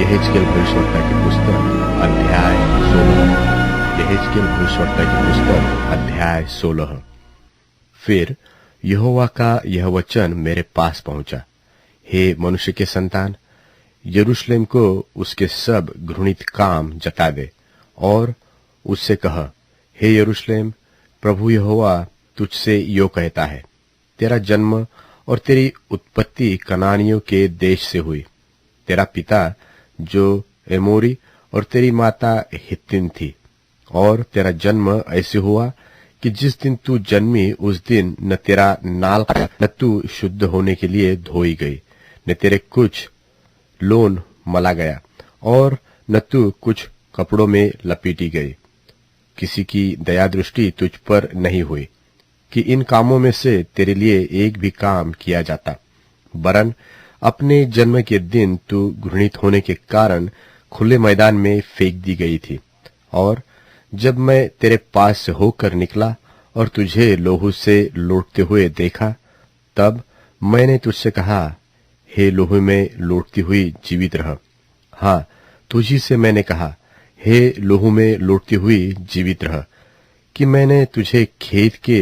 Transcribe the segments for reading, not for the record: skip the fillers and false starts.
यहेजकेल भविष्यवक्ता की पुस्तक अध्याय 16। यहेजकेल भविष्यवक्ता की पुस्तक अध्याय 16। फिर यहोवा का यह वचन मेरे पास पहुंचा, हे मनुष्य के संतान, यरूशलेम को उसके सब घृणित काम जता दे और उससे कह, हे यरूशलेम, प्रभु यहोवा तुझसे यो कहता है, तेरा जन्म और तेरी उत्पत्ति कनानियों के देश से हुई। तेरा पिता जो एमोरी और तेरी माता हित्तिन थी। और तेरा जन्म ऐसे हुआ कि जिस दिन तू जन्मी उस दिन न तेरा नाल न तू शुद्ध होने के लिए धोई गई, न तेरे कुछ लोन मला गया और न तू कुछ कपड़ों में लपेटी गई। किसी की दया दृष्टि तुझ पर नहीं हुई कि इन कामों में से तेरे लिए एक भी काम किया जाता, वरन अपने जन्म के दिन तू घृणित होने के कारण खुले मैदान में फेंक दी गई थी। और जब मैं तेरे पास से होकर निकला और तुझे लोहू से लौटते हुए देखा, तब मैंने तुझसे कहा, हे लोहू में लौटती हुई जीवित रह। हाँ, तुझी से मैंने कहा, हे लोहू में लौटती हुई जीवित रह, कि मैंने तुझे खेत के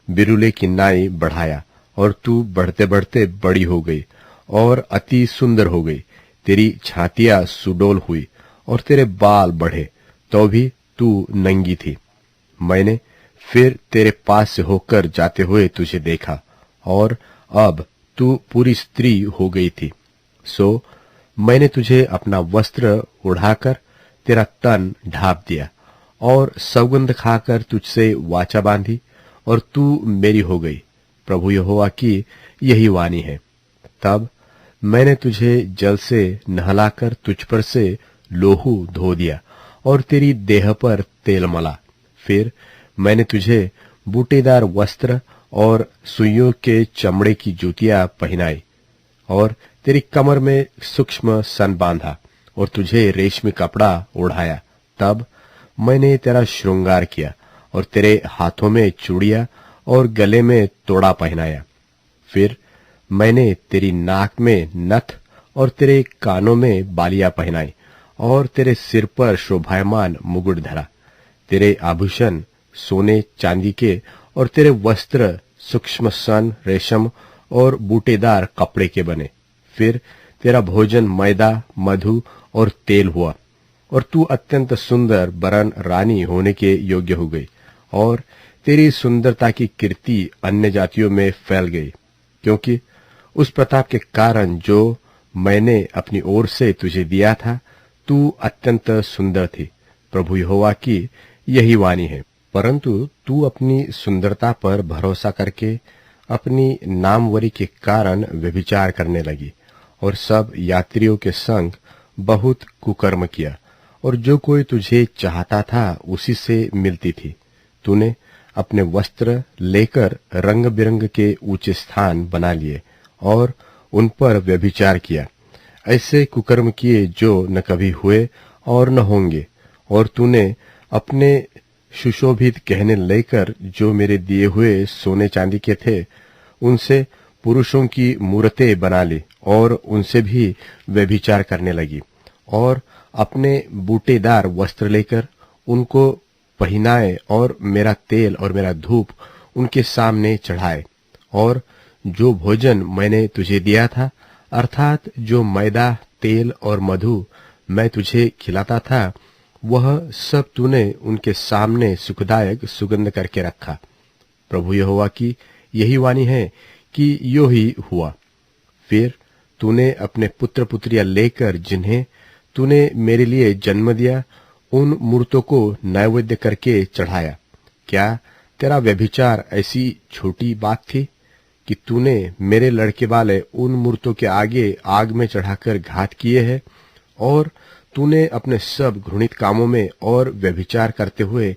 बिरुले की नाई बढ़ाया और तू बढ़ते बढ़ते बड़ी हो गई और अति सुंदर हो गई। तेरी छातियां सुडौल हुई और तेरे बाल बढ़े, तो भी तू नंगी थी। मैंने फिर तेरे पास से होकर जाते हुए तुझे देखा और अब तू पूरी स्त्री हो गई थी। सो मैंने तुझे अपना वस्त्र उड़ाकर तेरा तन ढांप दिया और सौगंध खाकर तुझसे वाचा बांधी और तू मेरी हो गई। प्रभु यहोवा की यही वाणी है। तब मैंने तुझे जल से नहलाकर तुझ पर से लोहू धो दिया और तेरी देह पर तेल मला। फिर मैंने तुझे बूटेदार वस्त्र और सुइयों के चमड़े की जूतियां पहनाई और तेरी कमर में सूक्ष्म सन बांधा और तुझे रेशमी कपड़ा ओढ़ाया। तब मैंने तेरा श्रृंगार किया और तेरे हाथों में चूड़ियां और गले में तोड़ा पहनाया। फिर मैंने तेरी नाक में नथ और तेरे कानों में बालियां पहनाई और तेरे सिर पर शोभायमान मुकुट धरा। तेरे आभूषण सोने चांदी के और तेरे वस्त्र सूक्ष्म सन रेशम और बूटेदार कपड़े के बने। फिर तेरा भोजन मैदा मधु और तेल हुआ और तू अत्यंत सुंदर वरन रानी होने के योग्य हो गई और तेरी सुंदरता की कीर्ति अन्य जातियों में फैल गई, क्योंकि उस प्रताप के कारण जो मैंने अपनी ओर से तुझे दिया था, तू अत्यंत सुंदर थी। प्रभु यहोवा की यही वाणी है। परंतु तू अपनी सुंदरता पर भरोसा करके अपनी नामवरी के कारण व्यभिचार करने लगी और सब यात्रियों के संग बहुत कुकर्म किया, और जो कोई तुझे चाहता था उसी से मिलती थी। तूने अपने वस्त्र लेकर रंग बिरंग के ऊंचे स्थान बना लिए और उन पर व्यभिचार किया। ऐसे कुकर्म किए जो न कभी हुए और न होंगे। और तूने अपने सुशोभित गहने लेकर जो मेरे दिए हुए सोने चांदी के थे, उनसे पुरुषों की मूर्तें बना ली और उनसे भी व्यभिचार करने लगी। और अपने बूटेदार वस्त्र लेकर उनको पहनाए और मेरा तेल और मेरा धूप उनके सामने चढ़ाए। और जो भोजन मैंने तुझे दिया था, अर्थात जो मैदा तेल और मधु मैं तुझे खिलाता था, वह सब तूने उनके सामने सुखदायक सुगंध करके रखा। प्रभु यहोवा की यही वाणी है कि यो ही हुआ। फिर तूने अपने पुत्र पुत्रियां लेकर जिन्हें तूने मेरे लिए जन्म दिया, उन मूर्तों को नैवेद्य करके चढ़ाया। क्या तेरा व्यभिचार ऐसी छोटी बात थी कि तूने मेरे लड़के वाले उन मूर्तों के आगे आग में चढ़ाकर घात किए हैं? और तूने अपने सब घृणित कामों में और व्यभिचार करते हुए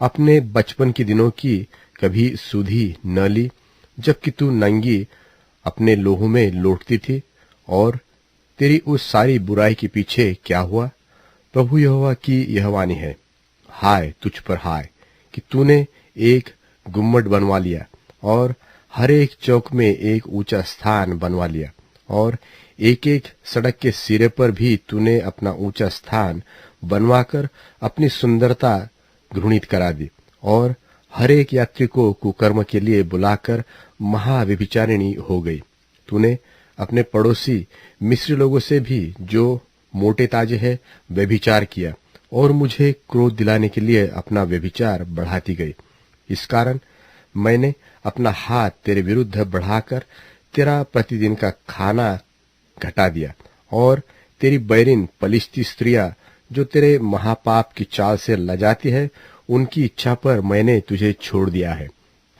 अपने बचपन के दिनों की कभी सुधि न ली, जबकि तू नंगी अपने लोहू में लौटती थी। और तेरी उस सारी बुराई के पीछे क्या हुआ? प्रभु यहोवा की यह वाणी है, हाय तुझ पर हाय, कि तूने एक गुम्मट बनवा लिया और हर एक चौक में एक ऊंचा स्थान बनवा लिया और एक एक सड़क के सिरे पर भी तूने अपना ऊंचा स्थान बनवाकर अपनी सुंदरता घृणित करा दी और हर एक यात्री को कुकर्म के लिए बुलाकर महाव्यभिचारिणी हो गई। तूने अपने पड़ोसी मिस्री लोगों से भी जो मोटे ताजे है व्यभिचार किया और मुझे क्रोध दिलाने के लिए अपना व्यभिचार बढ़ाती गई। इस कारण मैंने अपना हाथ तेरे विरुद्ध बढ़ाकर तेरा प्रतिदिन का खाना घटा दिया और तेरी बैरिन पलिश्ती स्त्रियां जो तेरे महापाप की चाल से लजाती है उनकी इच्छा पर मैंने तुझे छोड़ दिया है।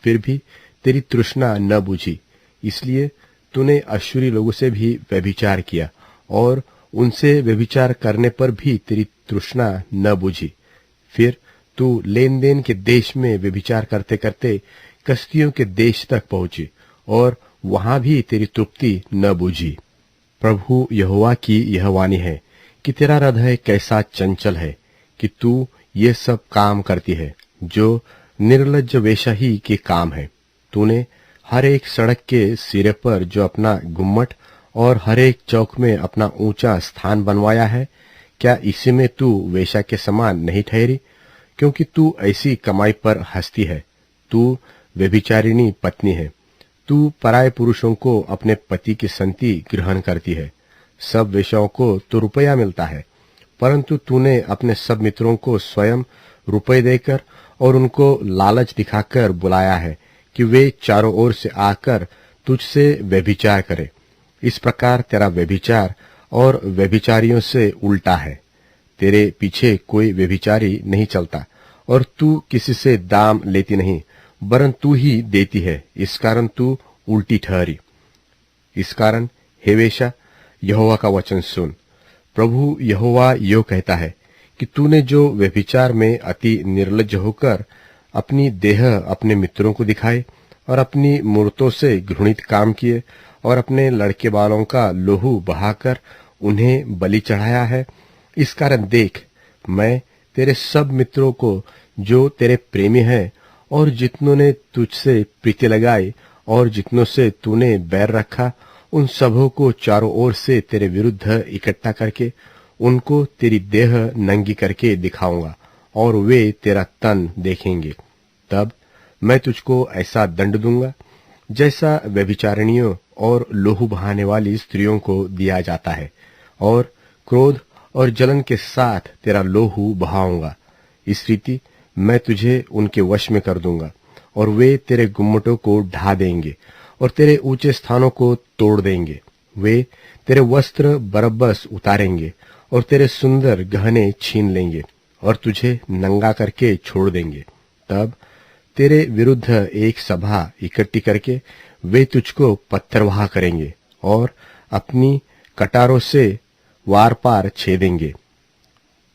फिर भी तेरी तृष्णा न बुझी, इसलिए तूने अश्शूरी लोगों से भी व्यभिचार किया और उनसे व्यभिचार करने पर भी तेरी तृष्णा न बुझी। फिर तू लेन देन के देश में व्यभिचार करते करते कसदियों के देश तक पहुंची और वहां भी तेरी तृप्ति न बुझी। प्रभु यहोवा की यह वाणी है कि तेरा हृदय कैसा चंचल है कि तू ये सब काम करती है जो निर्लज्ज वेश्या ही के काम है। तूने हर एक सड़क के सिरे पर जो अपना गुम्मट और हर एक चौक में अपना ऊंचा स्थान बनवाया है, क्या इसी में तू वेश्या के समान नहीं ठहरी? क्योंकि तू ऐसी कमाई पर हंसती है। तू व्यभिचारिणी पत्नी है। तू पराये पुरुषों को अपने पति की संति ग्रहण करती है। सब वेश्याओं को तो रुपया मिलता है, परंतु तूने अपने सब मित्रों को स्वयं रुपए देकर और उनको लालच दिखाकर बुलाया है कि वे चारों ओर से आकर तुझसे व्यभिचार करें। इस प्रकार तेरा व्यभिचार और व्यभिचारियों से उल्टा है। तेरे पीछे कोई व्यभिचारी नहीं चलता और तू किसी से दाम लेती नहीं, वरन तू ही देती है। इस कारण तू उल्टी ठहरी। इस कारण हे वेश्या, यहोवा का वचन सुन। प्रभु यहोवा यो कहता है कि तूने जो व्यभिचार में अति निर्लज्ज होकर अपनी देह अपने मित्रों को दिखाई और अपनी मूर्तों से घृणित काम किए और अपने लड़के बालों का लोहू बहाकर उन्हें बलि चढ़ाया है, इस कारण देख, मैं तेरे सब मित्रों को जो तेरे प्रेमी हैं और जितनों ने तुझसे प्रीति लगाई और जितनों से तूने बैर रखा, उन सबों को चारों ओर से तेरे विरुद्ध इकट्ठा करके उनको तेरी देह नंगी करके दिखाऊंगा और वे तेरा तन देखेंगे। तब मैं तुझको ऐसा दंड दूंगा जैसा व्यभिचारिणियों और लोहू बहाने वाली स्त्रियों को दिया जाता है, और क्रोध और जलन के साथ तेरा लोहू बहाऊंगा। इस रीति मैं तुझे उनके वश में कर दूंगा और वे तेरे गुम्मटों को ढा देंगे और तेरे ऊंचे स्थानों को तोड़ देंगे। वे तेरे वस्त्र बरब्बस उतारेंगे और तेरे सुंदर गहने छीन लेंगे और तुझे नंगा करके छोड़ देंगे। तब तेरे विरुद्ध एक सभा इकट्ठी करके वे तुझको पत्थरवाह करेंगे और अपनी कटारों से वार पार छेदेंगे।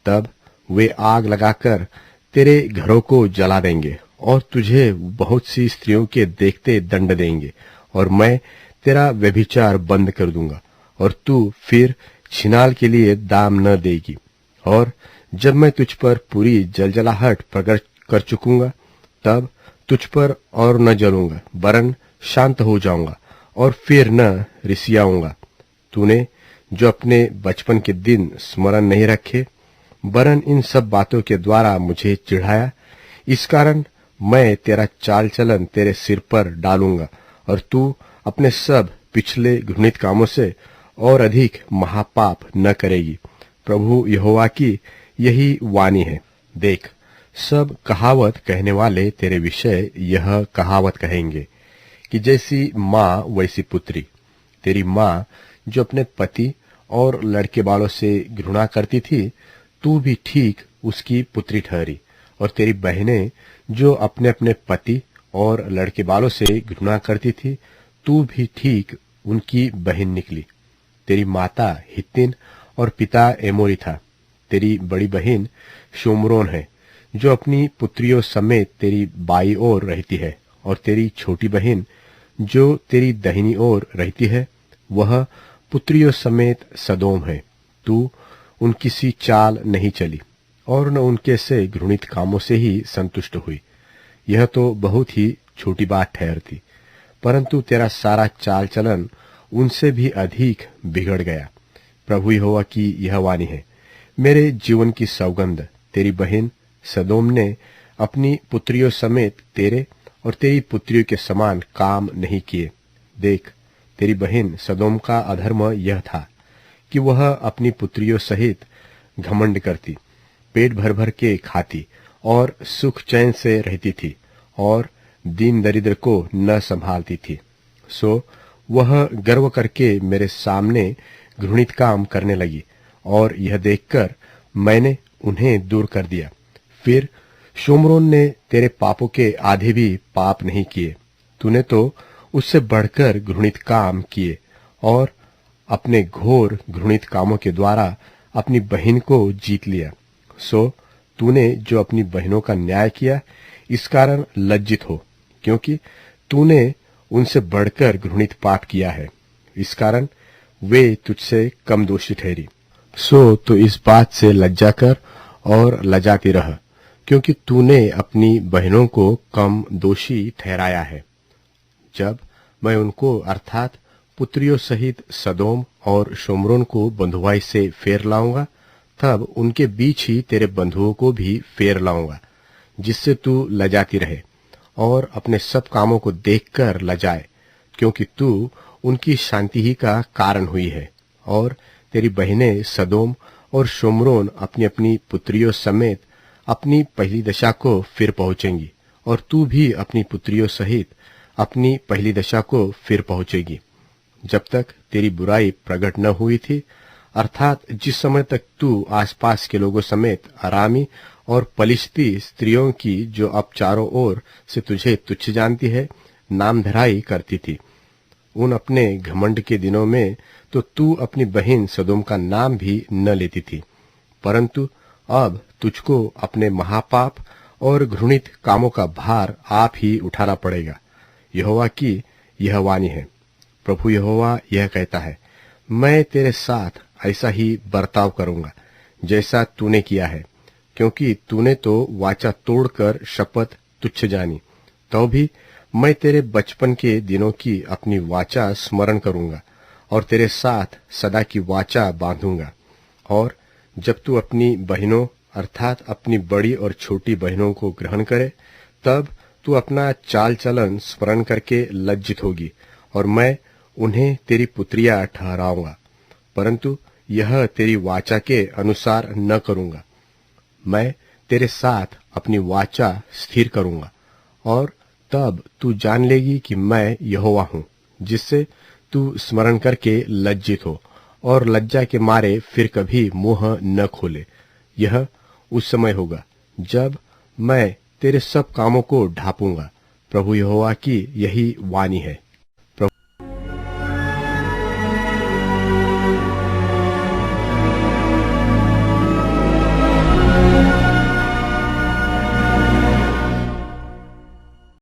तब वे आग लगाकर तेरे घरों को जला देंगे और तुझे बहुत सी स्त्रियों के देखते दंड देंगे और मैं तेरा व्यभिचार बंद कर दूंगा और तू फिर छिनाल के लिए दाम न देगी। और जब मैं तुझ पर पूरी जलजलाहट प्रकट कर चुकूंगा, तब तुझ पर और न जलूंगा, वरन शांत हो जाऊंगा और फिर न रिसियाऊंगा। तूने जो अपने बचपन के दिन स्मरण नहीं रखे, वरन इन सब बातों के द्वारा मुझे चिढ़ाया, इस कारण मैं तेरा चाल चलन तेरे सिर पर डालूंगा और तू अपने सब पिछले घृणित कामों से और अधिक महापाप न करेगी। प्रभु यहोवा की यही वाणी है। देख, सब कहावत कहने वाले तेरे विषय यह कहावत कहेंगे कि जैसी माँ वैसी पुत्री। तेरी माँ जो अपने पति और लड़के बालों से घृणा करती थी, तू भी ठीक उसकी पुत्री ठहरी, और तेरी बहनें जो अपने अपने पति और लड़के बालों से घृणा करती थी, तू भी ठीक उनकी बहन निकली। तेरी माता हित्तिन और पिता एमोरी था। तेरी बड़ी बहन शोमरोन है, जो अपनी पुत्रियों समेत तेरी बाई ओर रहती है, और तेरी छोटी बहन जो तेरी दाहिनी ओर रहती है, वह पुत्रियों समेत सदोम है। तू उनकी सी चाल नहीं चली और न उनके से घृणित कामों से ही संतुष्ट हुई। यह तो बहुत ही छोटी बात ठहरती, परंतु तेरा सारा चाल चलन उनसे भी अधिक बिगड़ गया। प्रभु यहोवा की यह वाणी है, मेरे जीवन की सौगंध, तेरी बहन सदोम ने अपनी पुत्रियों समेत तेरे और तेरी पुत्रियों के समान काम नहीं किए। देख, तेरी बहन सदोम का अधर्म यह था कि वह अपनी पुत्रियों सहित घमंड करती, पेट भर भर के खाती और सुख चैन से रहती थी और दीन दरिद्र को न संभालती थी। सो वह गर्व करके मेरे सामने घृणित काम करने लगी और यह देखकर मैंने उन्हें दूर कर दिया। फिर शोम्रोन ने तेरे पापों के आधे भी पाप नहीं किए। तूने तो उससे बढ़कर घृणित काम किए और अपने घोर घृणित कामों के द्वारा अपनी बहन को जीत लिया। सो तूने जो अपनी बहनों का न्याय किया, इस कारण लज्जित हो, क्योंकि तूने उनसे बढ़कर घृणित पाप किया है। इस कारण वे तुझसे कम दोषी ठहरी। सो तो इस बात से लज्जा कर और लजाती रह, क्योंकि तूने अपनी बहनों को कम दोषी ठहराया है। जब मैं उनको अर्थात पुत्रियों सहित सदोम और शोम्रोन को बंधुआई से फेर लाऊंगा, तब उनके बीच ही तेरे बंधुओं को भी फेर लाऊंगा, जिससे तू लजाती रहे और अपने सब कामों को देखकर लजाए, क्योंकि तू उनकी शांति ही का कारण हुई है। और तेरी बहनें सदोम और शोम्रोन अपनी अपनी पुत्रियों समेत अपनी पहली दशा को फिर पहुंचेंगी, और तू भी अपनी पुत्रियों सहित अपनी पहली दशा को फिर पहुंचेगी। जब तक तेरी बुराई प्रकट न हुई थी, अर्थात जिस समय तक तू आसपास के लोगों समेत अरामी और पलिश्ती स्त्रियों की, जो अब चारों ओर से तुझे तुच्छ जानती है, नामधराई करती थी, उन अपने घमंड के दिनों में तो तू अपनी बहन सदोम का नाम भी न लेती थी। परंतु अब तुझको अपने महापाप और घृणित कामों का भार आप ही उठाना पड़ेगा। यहोवा की यह वाणी है। प्रभु यहोवा यह कहता है, मैं तेरे साथ ऐसा ही बर्ताव करूंगा जैसा तूने किया है, क्योंकि तूने तो वाचा तोड़कर शपथ तुच्छ जानी। तो भी मैं तेरे बचपन के दिनों की अपनी वाचा स्मरण करूंगा और तेरे साथ सदा की वाचा बांधूंगा। और जब तू अपनी बहनों अर्थात अपनी बड़ी और छोटी बहनों को ग्रहण करे, तब तू अपना चाल चलन स्मरण करके लज्जित होगी और मैं उन्हें तेरी पुत्रियां ठहराऊंगा। परंतु यह तेरी वाचा के अनुसार न करूंगा। मैं तेरे साथ अपनी वाचा स्थिर करूंगा और तब तू जान लेगी कि मैं यहोवा हूं, जिससे तू स्मरण करके लज्जित हो और लज्जा के मारे फिर कभी मुंह न खोले। यह उस समय होगा जब मैं तेरे सब कामों को ढांपूंगा। प्रभु यहोवा की यही वाणी है।